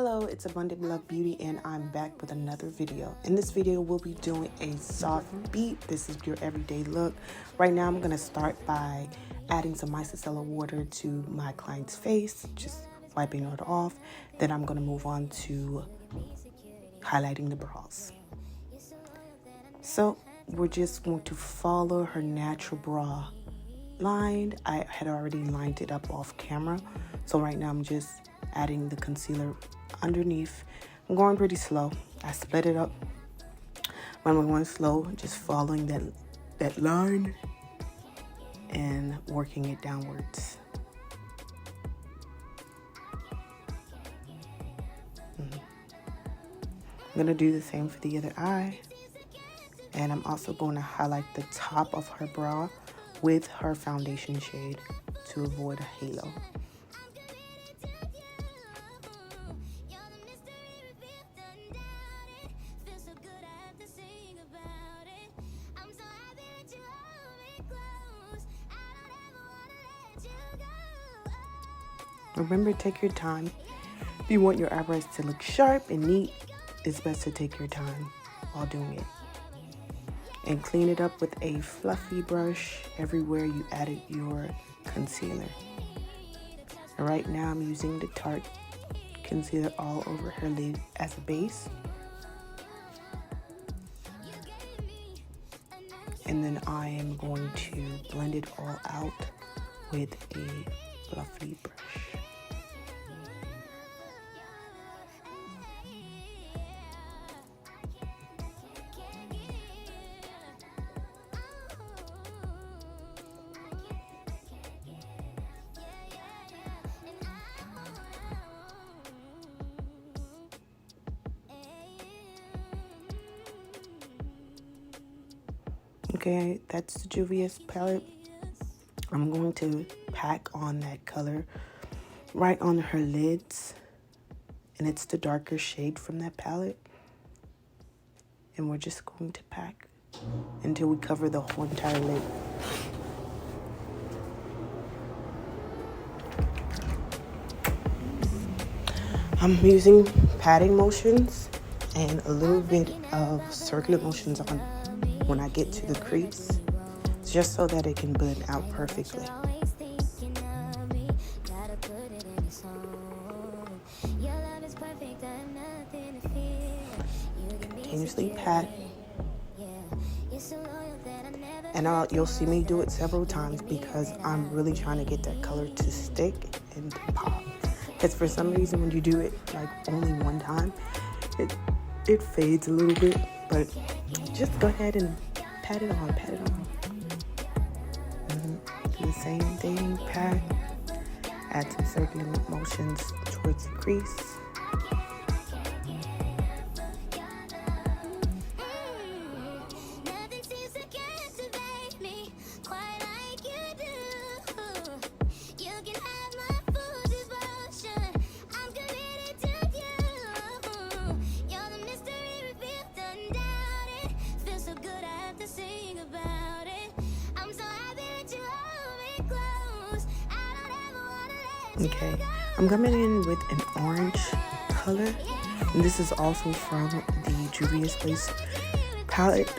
Hello, it's Abundant Love Beauty and I'm back with another video. In this video, we'll be doing a soft beat. This is your everyday look. Right now, I'm going to start by adding some micellar water to my client's face, just wiping it off. Then I'm going to move on to highlighting the brows. So we're just going to follow her natural brow line. I had already lined it up off camera. So right now I'm just adding the concealer underneath. I'm going pretty slow. I split it up. When I'm going slow, just following that line and working it downwards. I'm gonna do the same for the other eye. And I'm also going to highlight the top of her brow with her foundation shade to avoid a halo. Remember, take your time. If you want your eyebrows to look sharp and neat, it's best to take your time while doing it. And clean it up with a fluffy brush everywhere you added your concealer. And right now I'm using the Tarte concealer all over her lid as a base. And then I am going to blend it all out with a fluffy brush. Okay, that's the Juvia's palette. I'm going to pack on that color right on her lids. And it's the darker shade from that palette. And we're just going to pack until we cover the whole entire lid. I'm using patting motions and a little bit of circular motions on when I get to the crease, just so that it can blend out perfectly. Continuously pat. And you'll see me do it several times because I'm really trying to get that color to stick and to pop. Because for some reason when you do it like only one time, it fades a little bit, but just go ahead and pat it on, Do the same thing, pat, add some circular motions towards the crease. Okay, I'm coming in with an orange color, and this is also from the Juvia's Place palette.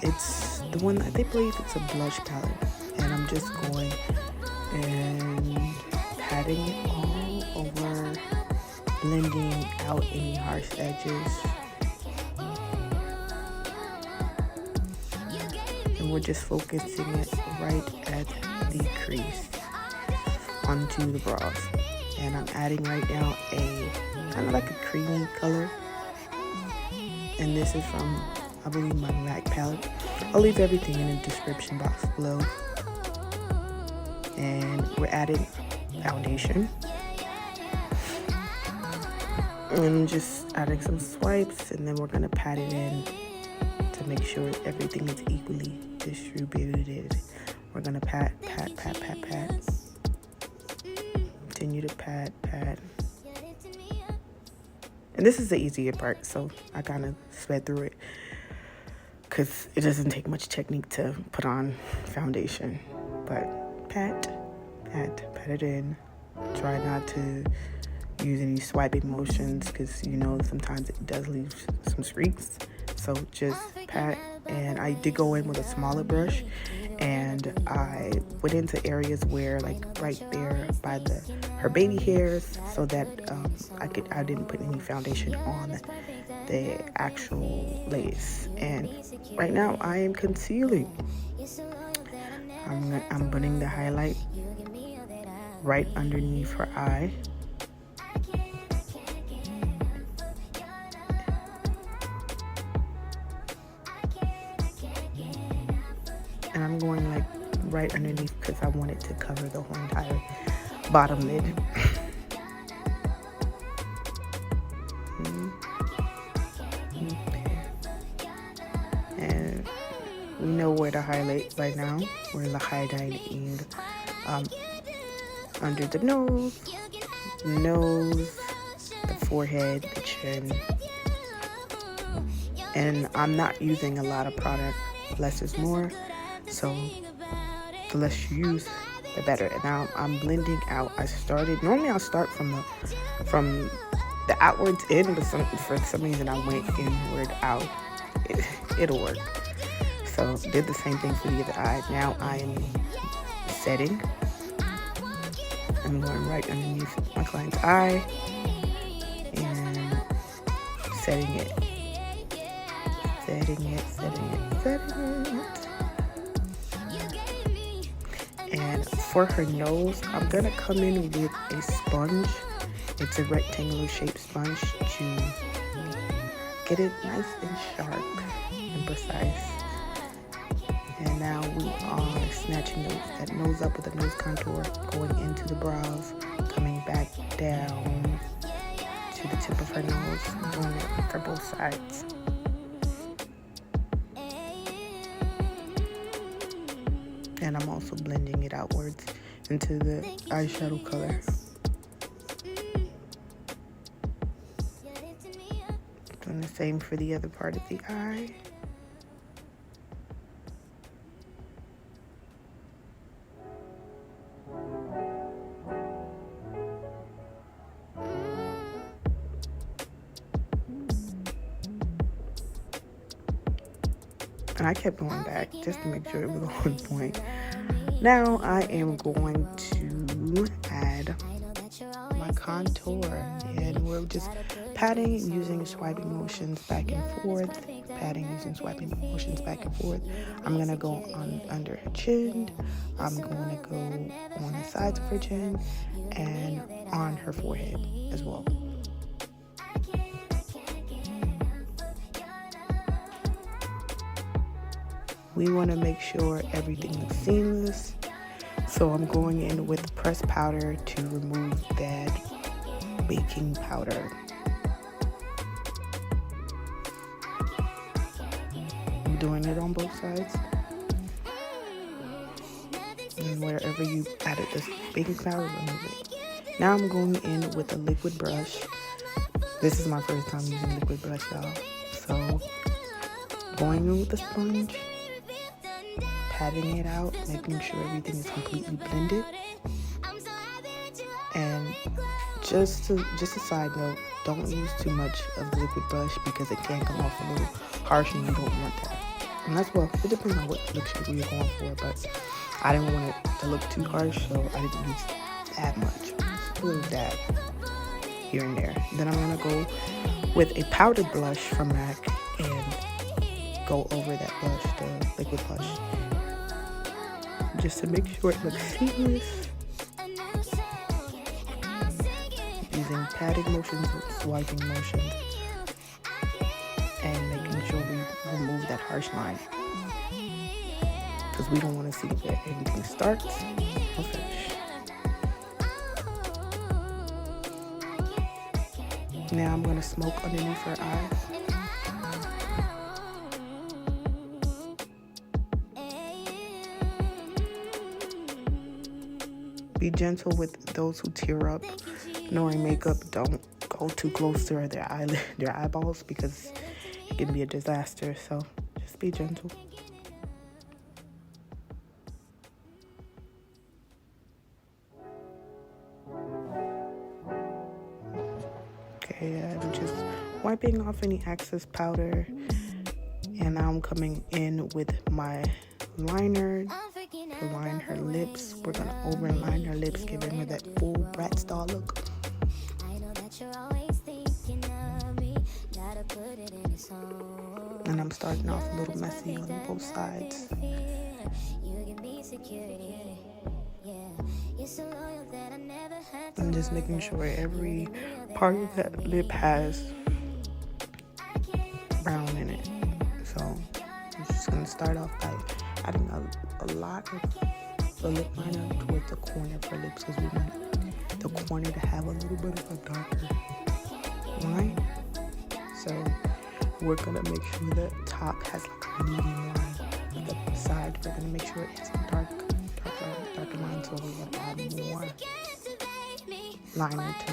It's the one, I believe it's a blush palette, and I'm just going and patting it all over, blending out any harsh edges. And we're just focusing it right at the crease onto the brows. And I'm adding right now a kind of like a creamy color, and this is from, I believe, my MAC palette. I'll leave everything in the description box below. And we're adding foundation and just adding some swipes, and then we're gonna pat it in to make sure everything is equally distributed. We're gonna pat. Continue to pat. And this is the easier part, so I kind of sped through it because it doesn't take much technique to put on foundation. But pat it in. Try not to using these swiping motions because, you know, sometimes it does leave some streaks. So just pat. And I did go in with a smaller brush, and I went into areas where, like right there by her baby hairs, so that I didn't put any foundation on the actual lace. And right now I am concealing. I'm putting the highlight right underneath her eye. And I'm going like right underneath because I want it to cover the whole entire bottom lid. Okay. And we know where to highlight by now. We're highlighting under the nose, the forehead, the chin. And I'm not using a lot of product. Less is more. So the less you use, the better. And now I'm blending out. Normally I'll start from the outwards in, but for some reason I went inward out. It'll work. So did the same thing for the other eye. Now I am setting. I'm going right underneath my client's eye and setting it. And for her nose, I'm gonna come in with a sponge. It's a rectangular shaped sponge to get it nice and sharp and precise. And now we are snatching that nose up with a nose contour, going into the brows, coming back down to the tip of her nose, doing it for both sides. And I'm also blending it outwards into the eyeshadow color. Doing the same for the other part of the eye. And I kept going back just to make sure it was on point. Now I am going to add my contour, and we're just patting using swiping motions back and forth. I'm going to go on under her chin. I'm going to go on the sides of her chin and on her forehead as well. We want to make sure everything looks seamless. So I'm going in with pressed powder to remove that baking powder. I'm doing it on both sides. And wherever you added this baking powder, remove it. Now I'm going in with a liquid brush. This is my first time using liquid brush, y'all. So going in with the sponge, patting it out, making sure everything is completely blended. And just a side note, don't use too much of the liquid brush because it can come off a little harsh and you don't want that. And that's, well, it depends on what look you're going for, but I didn't want it to look too harsh, so I didn't use that much. Just a little dab here and there. Then I'm gonna go with a powdered blush from MAC and go over that blush, the liquid blush, just to make sure it looks seamless. Using patting motions, swiping motions, and making sure we remove that harsh line, because we don't want to see that anything starts or finish. Now I'm going to smoke underneath her eyes. Be gentle with those who tear up. Knowing makeup, don't go too close to their eyeballs, because it can be a disaster. So just be gentle. Okay, I'm just wiping off any excess powder. And now I'm coming in with my liner to line her lips. We're going to overline her lips, giving her that full brat star look. And I'm starting off a little messy on both sides. I'm just making sure every part of that lip has brown in it. So I'm just going to start off by adding a lot of the lip liner towards the corner of her lips, because we want the corner to have a little bit of a darker line. So we're going to make sure the top has like a medium line. On the side, we're going to make sure it has a darker line, so we're going to add more liner to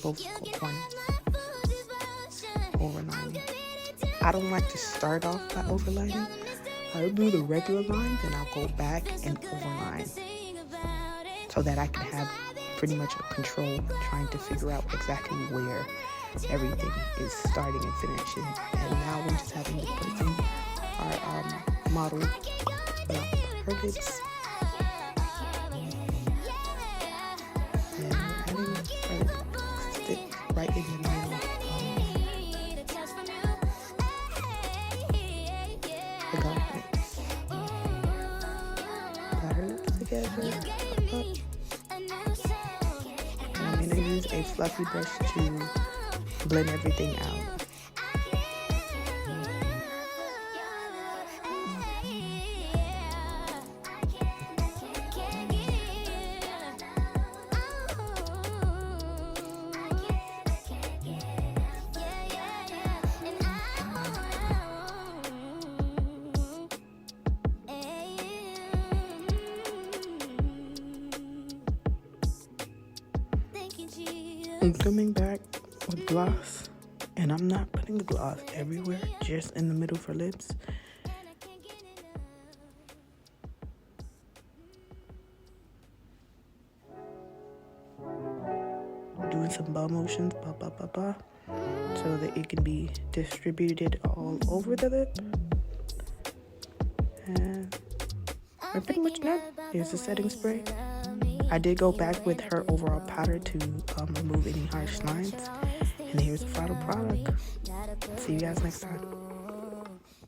both corners. Overlining. I don't like to start off by overlining. I'll do the regular line, then I'll go back and overline, so that I can have pretty much a control trying to figure out exactly where everything is starting and finishing. And now we're just having to put in our model her lips. And we're adding her stick right in the middle. I'm going to use a fluffy brush to blend everything out. I'm coming back with gloss, and I'm not putting the gloss everywhere, just in the middle for lips. Doing some bow motions, so that it can be distributed all over the lip. And we're pretty much done. Here's the setting spray. I did go back with her overall powder to remove any harsh lines. And here's the final product. See you guys next time.